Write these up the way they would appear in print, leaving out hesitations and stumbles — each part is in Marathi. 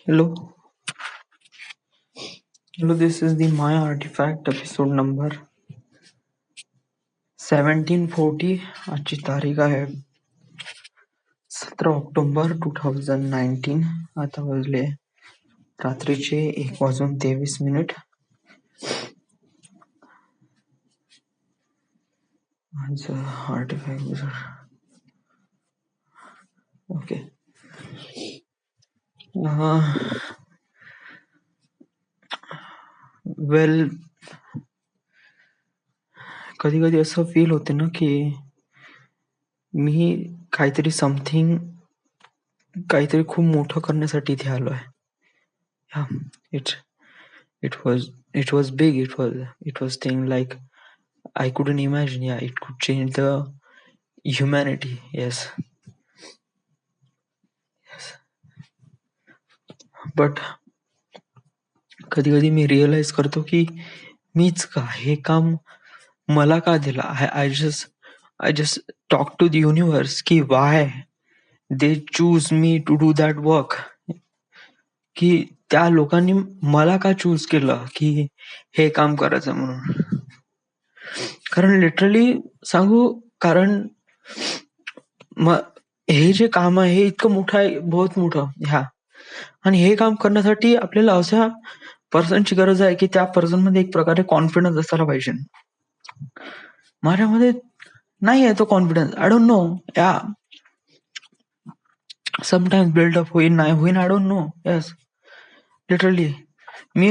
Hello, hello. This is the My Artifact episode number 1740. आजची तारीख आहे 17 ऑक्टोबर 2019. आता वाजले रात्रीचे 1:23. आज आर्टिफॅक्ट ओके. वेल, कधी कधी असं फील होते ना की मी काहीतरी खूप मोठं करण्यासाठी इथे आलो आहे. It was big. It was thing like I couldn't imagine. Yeah, it could change the humanity. Yes. But कधी कधी मी रिअलाइज करतो की मीच का हे काम मला का दिलं. I just talk to the universe की why they choose me to do that work. की त्या लोकांनी मला का चूज केलं की हे काम करायचं म्हणून. कारण लिटरली सांगू, कारण हे जे काम आहे हे इतकं मोठं आहे, बहुत मोठं. आणि हे काम करण्यासाठी आपल्याला अशा पर्सनची गरज आहे की त्या पर्सन मध्ये एक प्रकारे कॉन्फिडन्स असायला पाहिजे. माझ्यामध्ये नाही आहे तो confidence. I don't know. Sometimes buildup होईल, नाही होईल, I don't know. Yes, literally मी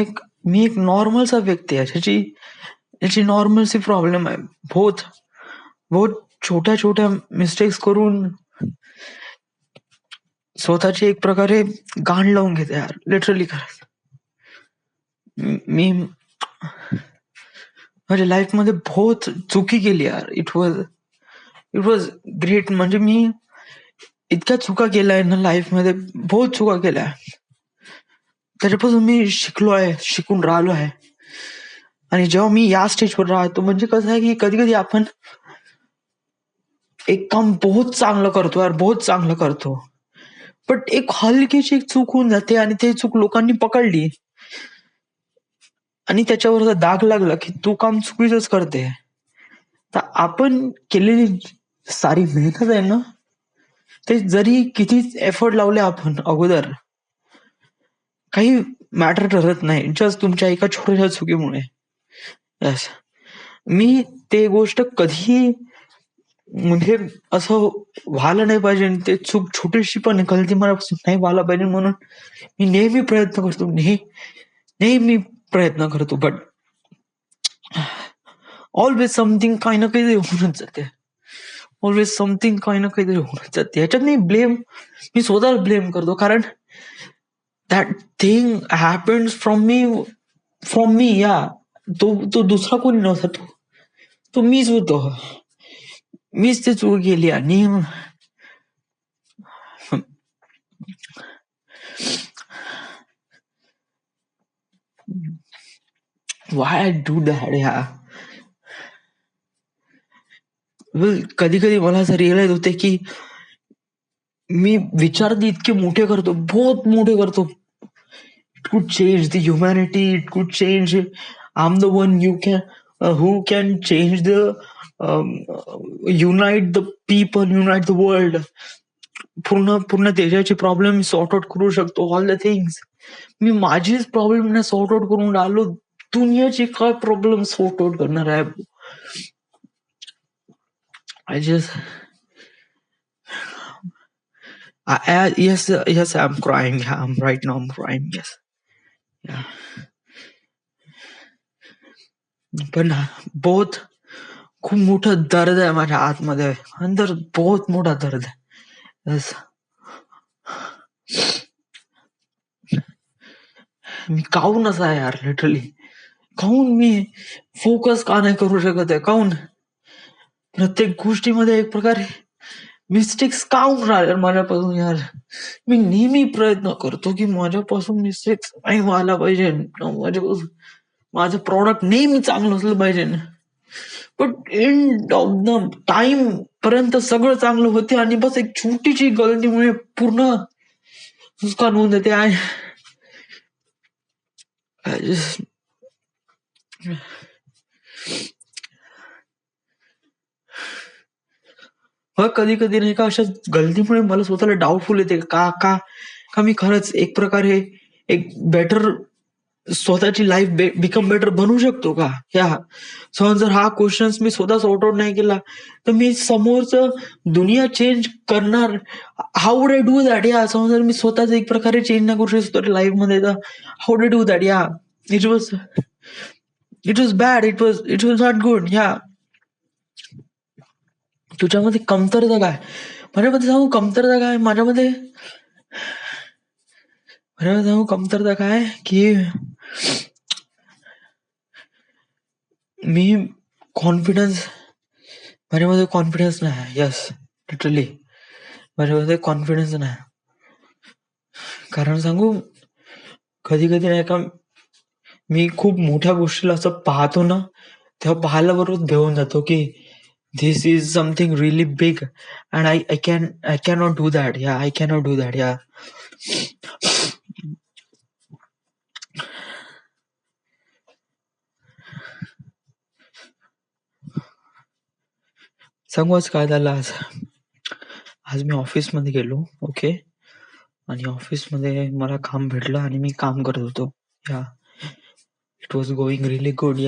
एक नॉर्मलचा व्यक्ती आहे ज्याची नॉर्मलची प्रॉब्लेम आहे. बहुत छोट्या मिस्टेक्स करून स्वतःची एक प्रकारे गाण लावून घेते यार. लिटरली खरंच मी माझ्या लाईफ मध्ये बहुत चुकी केली यार. It was great. म्हणजे मी इतक्या चुका केल्या ना लाईफ मध्ये, बहुत चुका केल्या. त्याच्यापासून मी शिकून राहिलो आहे. आणि जेव्हा मी या स्टेजवर राहतो, म्हणजे कसं आहे की कधी कधी आपण एक काम बहुत चांगलं करतो, बट एक हलकीची एक चूक होऊन जाते आणि ते चूक लोकांनी पकडली आणि त्याच्यावर दाग लागला की तू काम चुकीचंच करते. तर आपण केलेली सारी मेहनत आहे ना, ते जरी किती एफर्ट लावले आपण अगोदर, काही मॅटर ठरत नाही जस्ट तुमच्या एका छोट्याशा चुकीमुळे. यस, मी ते गोष्ट कधी म्हणजे असं व्हायला नाही पाहिजे. ते चूक छोटीशी पण गलती मनापासून नाही व्हायला पाहिजे म्हणून मी नेहमी प्रयत्न करतो. बट ऑलवेज समथिंग काही ना काहीतरी होऊनच जाते. ह्याच्यात मी स्वतःला ब्लेम करतो, कारण that thing happens from me. या तो दुसरा कोणी नव्हता, तो मीच होतो. मीच ते चूक केली. आणि why I do that. कधी कधी मला असं रिअलाइज होते की मी विचार इतके मोठे करतो, बहुत मोठे करतो. It could change the humanity. It could change. I'm the one who can change unite the people, unite the world. पूर्ण देशाची प्रॉब्लेम सॉर्ट आउट करू शकतो. All the things. मी माझीच प्रॉब्लेम नाही सॉर्ट आउट करून राहिलो, दुनियाची काय प्रॉब्लेम सॉर्ट आउट करणार आहे. Yes, I'm crying. Right now I'm crying. Yes. Yeah. पण बहुत खूप मोठा दर्द आहे माझ्या आतमध्ये, अंदर बहुत मोठा दर्द आहे. मी काहून असा आहे यार. लिटरली काहून मी फोकस का नाही करू शकत आहे. काहून प्रत्येक गोष्टीमध्ये एक प्रकारे मिस्टेक्स काहून राहिल्या माझ्यापासून यार. मी नेहमी प्रयत्न करतो की माझ्यापासून मिस्टेक्स नाही व्हायला पाहिजे. माझ्यापासून माझं प्रॉडक्ट नेहमी चांगलं असलं पाहिजे. But end of the time पर्यंत सगळं चांगलं होते आणि बस एक छोटीशी गलतीमुळे पूर्ण नुकसान होऊन जाते. I just कधी कधी नाही का अशा गलतीमुळे मला स्वतःला डाऊटफुल येते का का का मी खरंच एक प्रकारे एक बेटर स्वतःची लाईफ बिकम बेटर बनवू शकतो का? समज जर हा क्वेश्चन मी स्वतः सॉर्ट आउट नाही केला तर मी समोरचं दुनिया चेंज करणार. How would I do that? समज जर मी स्वतःच एक प्रकारे चेंज नाही करू शकतो लाईफ मध्ये तर how would I do that? It was bad. It was not good. तुझ्यामध्ये कमतरता काय? माझ्यामध्ये सांगू कमतरता काय? माझ्यामध्ये सांगू कमतरता काय की मी माझ्यामध्ये कॉन्फिडन्स नाही. यस, लिटरली माझ्यामध्ये कॉन्फिडन्स नाही. कारण सांगू कधी कधी नाही का मी खूप मोठ्या गोष्टीला असं पाहतो ना तेव्हा पाहायला बरोबर घेऊन जातो की this is something really big and I cannot do that. I cannot do that. सांगू आज काय झालं? आज मी ऑफिसमध्ये गेलो. ओके. आणि ऑफिसमध्ये मला काम भेटलं आणि मी काम करत होतो. It was going really good.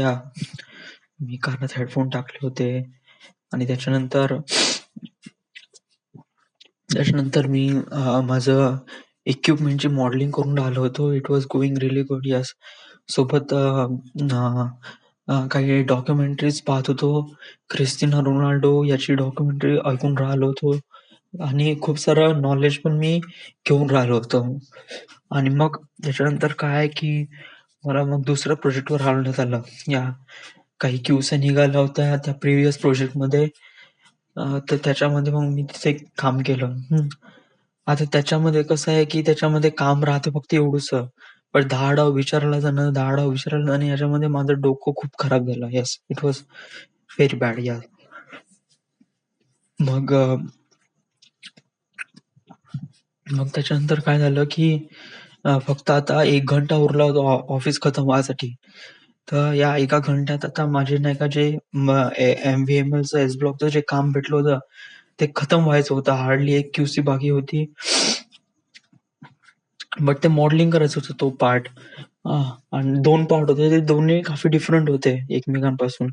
मी कानात हेडफोन टाकले होते आणि त्याच्यानंतर मी माझं इक्विपमेंटची मॉडेलिंग करून राहिलो होतो. It was going really good. सोबत काही डॉक्युमेंटरीज पाहत होतो. क्रिस्टियानो रोनाल्डो याची डॉक्युमेंटरी ऐकून राहिलो होतो आणि खूप सारं नॉलेज पण मी घेऊन राहिलो होतो. आणि मग त्याच्यानंतर काय की मला मग दुसऱ्या प्रोजेक्टवर हलवण्यात आलं. काही क्यूसा निघाल्या होत्या त्या प्रिव्हियस प्रोजेक्टमध्ये. तर त्याच्यामध्ये मग मी तिथे काम केलं. आता त्याच्यामध्ये कसं आहे की त्याच्यामध्ये काम राहतं फक्त एवढंच. पण 10 डाव विचारला जाणं आणि याच्यामध्ये माझं डोकं खूप खराब झालं. It was very bad. मग त्याच्यानंतर काय झालं की फक्त आता 1 घंटा उरला होता ऑफिस खतम व्हायसाठी. तर या 1 घंट्यात आता माझे नाही का जे MVMLचं एस ब्लॉकचं जे काम भेटलं होतं ते खतम व्हायचं होतं. हार्डली 1 QC बाकी होती. बट ते मॉडेलिंग करायचं होतं तो पार्ट. आणि 2 पार्ट होते. ते दोन्ही काफी डिफरंट होते एकमेकांपासून.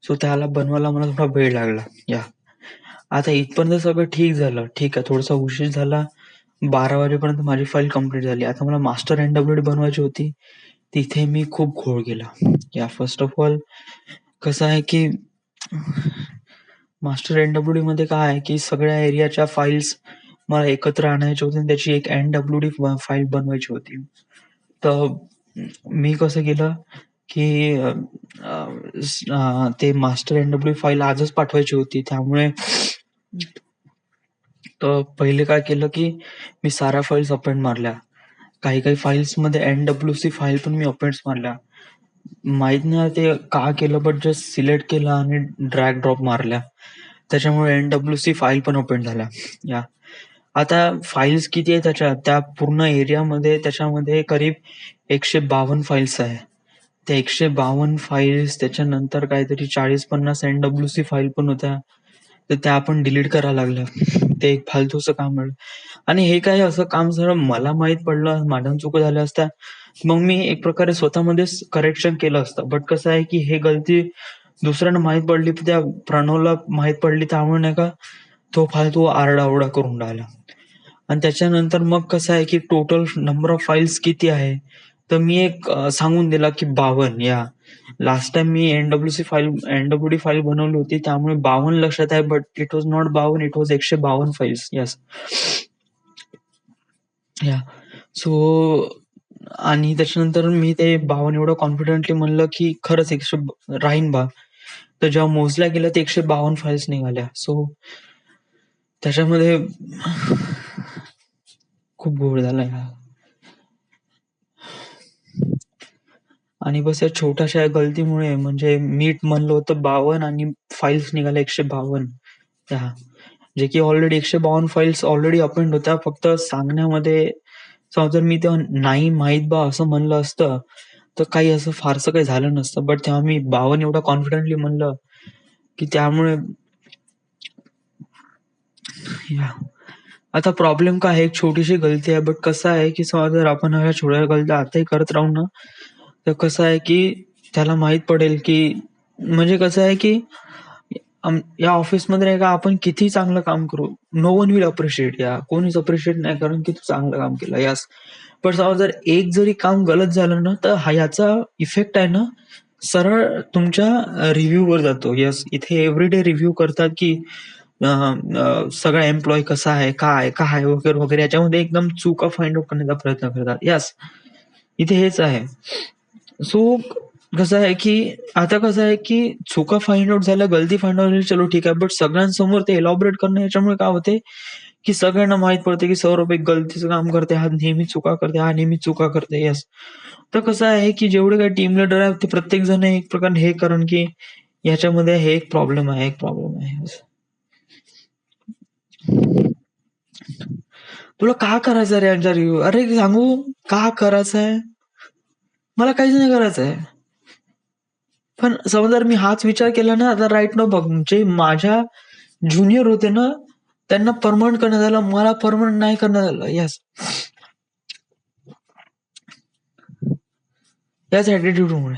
सो त्याला बनवायला मला थोडा वेळ लागला. आता इथपर्यंत सगळं ठीक झालं. ठीक आहे, थोडासा उशीर झाला. 12 वाजेपर्यंत माझी फाईल कंप्लीट झाली. आता मला मास्टर NWD बनवायची होती. तिथे मी खूप घोळ केला. फर्स्ट ऑफ ऑल कसं आहे की मास्टर NWD मध्ये काय आहे की सगळ्या एरियाच्या फाईल्स मला एकत्र आणायच्या होत्या आणि त्याची एक NWD फाईल बनवायची होती. तर मी कसं केलं की ते मास्टर NWD फाईल आजच पाठवायची होती. त्यामुळे तर पहिले काय केलं की मी साऱ्या फाईल्स अपेंड मारल्या. काही फाईल्समध्ये NWC फाईल पण मी अपेंड्स मारल्या. माहित नाही ते का केलं, बट जस्ट सिलेक्ट केलं आणि ड्रॅग ड्रॉप मारल्या. त्याच्यामुळे NWC फाईल पण ओपन झाल्या. आता फाईल्स किती आहे त्या पूर्ण एरियामध्ये त्याच्यामध्ये करीब 152 फाईल्स आहे. त्या 152 फाईल्स त्याच्यानंतर काहीतरी 40-50 NWC फाईल पण होत्या. तर त्या आपण डिलीट करायला लागल्या. ते एक फालतूचं काम मिळालं. आणि हे काय असं काम जर मला माहित पडलं, माझ्या चुका झाल्या असत्या, मग मी एक प्रकारे स्वतःमध्येच करेक्शन केलं असतं. बट कसं आहे की हे गलती दुसऱ्यांना माहित पडली, त्या प्रणवला माहित पडली. त्यामुळे नाही का तो फालतू आरडाओरडा करून राहिला. आणि त्याच्यानंतर मग कसं आहे की टोटल नंबर ऑफ फाईल्स किती आहे, तर मी एक सांगून दिला की 52. लास्ट टाइम मी NWD फाईल बनवली होती त्यामुळे 52 लक्षात आहे. But it was not 52, it was 152 files. So आणि त्याच्यानंतर मी ते 52 एवढं कॉन्फिडेंटली म्हणलं की खरंच 100 राहीन बा. तर जेव्हा मोजल्या गेल्या ते 152 फाईल्स निघाल्या. सो त्याच्यामध्ये खूप घोळ झाला. आणि बस या छोट्याशा गलतीमुळे म्हणजे मी म्हणलं होतं 52 आणि फाईल्स निघाल्या 152. जे की ऑलरेडी 152 फाईल्स ऑलरेडी अपेंड होत्या. फक्त सांगण्यामध्ये जर मी तेव्हा नाही माहित बा असं म्हणलं असतं तर काही असं फारसं काही झालं नसतं. बट तेव्हा मी 52 एवढा कॉन्फिडेंटली म्हणलं की त्यामुळे या आता प्रॉब्लेम काय आहे, एक छोटीशी गलती आहे, बट कसं आहे की समजा जर आपण ह्या छोट्या गलत्या आताही करत राहू ना, तर कसं आहे की त्याला माहित पडेल की म्हणजे कसं आहे की या ऑफिसमध्ये नाही का आपण किती चांगलं काम करू, नो वन विल अप्रिशिएट, या कोणीच अप्रिशिएट नाही कारण की तू चांगलं काम केलं यस. पण समजा जर एक जरी काम गलत झालं ना, तर याचा इफेक्ट आहे ना सरळ तुमच्या रिव्ह्यू वर जातो. यस, इथे एव्हरीडे रिव्ह्यू करतात की सगळा एम्प्लॉय कसा आहे, काय काय वगैरे वगैरे, याच्यामध्ये एकदम चुका फाइंड आउट करण्याचा प्रयत्न करतात. यस, इथे हेच आहे. सो कसं आहे की आता कसं आहे की चुका फाइंड आउट झाल्या, गलती फाइंड आउट झाली, चलो ठीक आहे, बट सगळ्यांसमोर ते एलॉबरेट करणं, याच्यामुळे काय होते की सगळ्यांना माहित पडते की सौरभ एक गलतीचं काम करते, हा नेहमी चुका करते, हा नेहमी चुका करते. यस, तर कसं आहे की जेवढे काही टीम लीडर आहेत ते प्रत्येक जण एक प्रकारे हे कारण की याच्यामध्ये हे एक प्रॉब्लेम आहे, एक प्रॉब्लेम आहे. Yes. तुला का करायचं रे यांचा रिव्ह्यू? अरे सांगू का करायचंय? मला काहीच नाही करायचंय. पण समजा जर मी हाच विचार केला ना, आता राईट ना बघ, जे माझ्या ज्युनियर होते ना, त्यांना परमनंट करण्यात आलं, मला परमनंट नाही करण्यात आलं. येस, याच ऍटिट्यूडमुळे.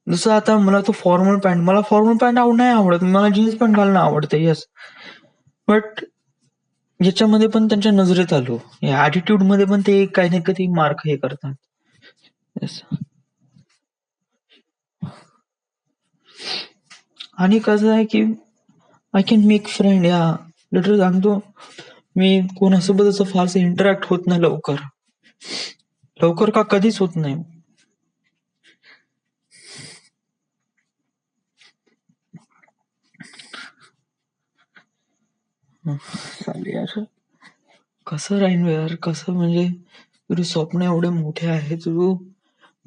जसं आता मला तो मला फॉर्मल पॅन्ट नाही आवडत, मला जीन्स पॅन्ट घालणं आवडते. येस, बट याच्यामध्ये पण त्यांच्या नजरेत आलो, या ऍटिट्यूड मध्ये पण ते काही ना कधी मार्क हे करतात. येस, आणि कसं आहे की आय कॅन मेक फ्रेंड, या लिटरली सांगतो, मी कोणासोबत असं फारसं इंटरॅक्ट होत नाही लवकर, लवकर का कधीच होत नाही. चालेल यार, कसं राहीन यार, कसं म्हणजे तुझे स्वप्न एवढे मोठे आहे, तू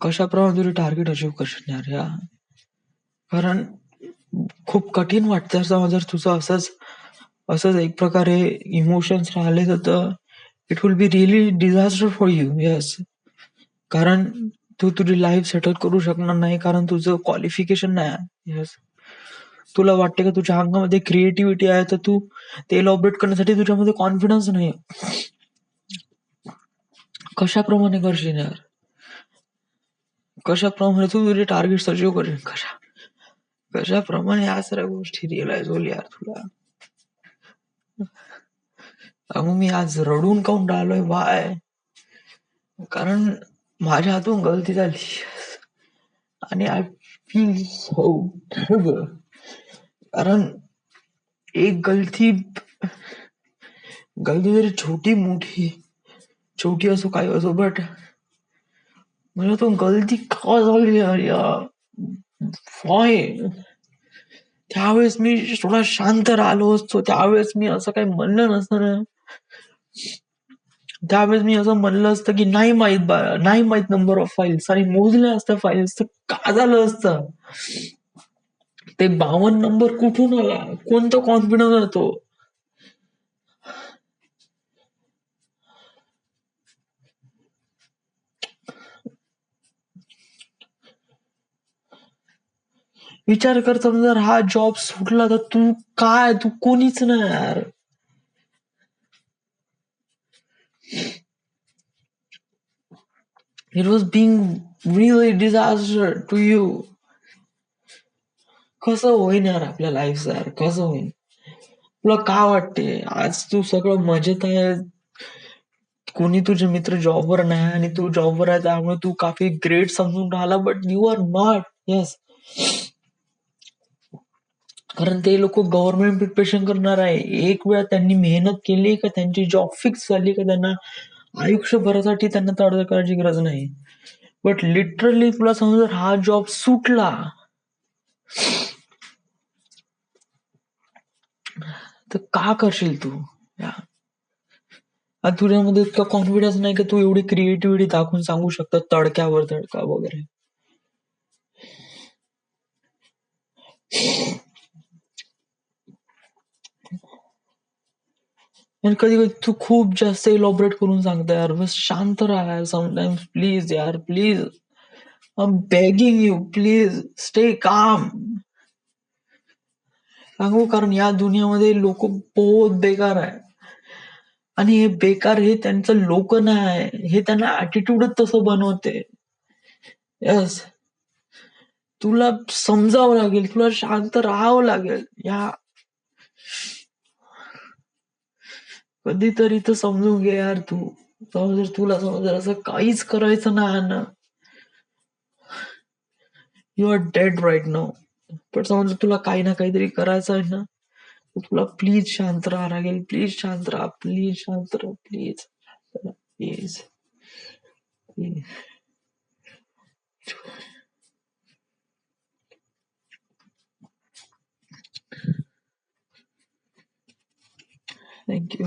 कशाप्रमाणे तुझे टार्गेट अचीव्ह करशील यार. या कारण खूप कठीण वाटतं समजा जर तुझं असंच असंच एक प्रकारे इमोशन्स राहिले तर it will be really disaster for you. Yes, कारण तू तुझी लाईफ सेटल करू शकणार नाही कारण तुझं क्वालिफिकेशन नाही आहे. येस, तुला वाटते का तुझ्या अंगामध्ये क्रिएटिव्हिटी आहे, तर तू ते एलॉबरेट करण्यासाठी तुझ्यामध्ये कॉन्फिडन्स नाही. कशाप्रमाणे करशील यार, कशाप्रमाणे तू तुझे टार्गेट अचीव्ह करशील, कशाप्रमाणे या सगळ्या गोष्टी रिअलाइज होईल यार तुला. मग मी आज रडून काऊन राहिलोय बाय, कारण माझ्या हातून गलती झाली आणि आय फील सो टेरेबल. कारण एक गलती गलती जरी छोटी मोठी छोटी असो काही असो, बट मला तो गलती का झाली यार, या वाय. त्यावेळेस मी थोडा शांत राहिलो असतो, त्यावेळेस मी असं काही म्हणलं नसतं ना, त्यावेळेस मी असं म्हणलं असतं की नाही माहित नंबर ऑफ फाईल्स आणि मोजल्या असत्या फाईल्स, तर का झालं असतं. ते 52 नंबर कुठून आला, कोणतं कॉन्फिडन्स होतो. विचार कर, समजा जर हा जॉब सुटला तर तू कोणीच नाही यार. It was being really disaster to you. कसं होईन यार आपल्या लाईफ यार, कसं होईन. तुला का वाटते आज तू सगळं मजेत आहे, कोणी तुझे मित्र जॉबवर नाही आणि तू जॉबवर आहे, त्यामुळे तू काफी ग्रेट समजून राहिला, but you are not. Yes, कारण ते लोक गव्हर्नमेंट प्रिपरेशन करणार आहे, एक वेळा त्यांनी मेहनत केली का त्यांची जॉब फिक्स झाली का त्यांना आयुष्यभरासाठी त्यांना तडजोड करायची गरज नाही. बट लिटरली तुला समजा जर हा जॉब सुटला तर का करशील तू. तुझ्यामध्ये इतका कॉन्फिडन्स नाही का तू एवढी क्रिएटिव्हिटी दाखवून सांगू शकतो तडक्यावर तडका वगैरे. आणि कधी कधी तू खूप जास्त इलॉबरेट करून सांगता यार, बस शांत राहा यार समटाइम्स, प्लीज यार please, I am begging you, please stay calm. सांगू, कारण या दुनियामध्ये लोक बहुत बेकार आहे. आणि हे बेकार हे त्यांचं लोक नाही, हे त्यांना ऍटिट्यूडच तसं बनवते. यस, तुला समजावं लागेल, तुला शांत राहावं लागेल. या कधीतरी तर समजून घे यार तू. समज, तुला समज असं काहीच करायचं नाही ना, you are dead right now. पण समज तुला काही ना काहीतरी करायचं आहे ना, तर तुला प्लीज शांत राहा लागेल. प्लीज शांत राहा, प्लीज शांत राहा, प्लीज प्लीज प्लीज. थँक्यू.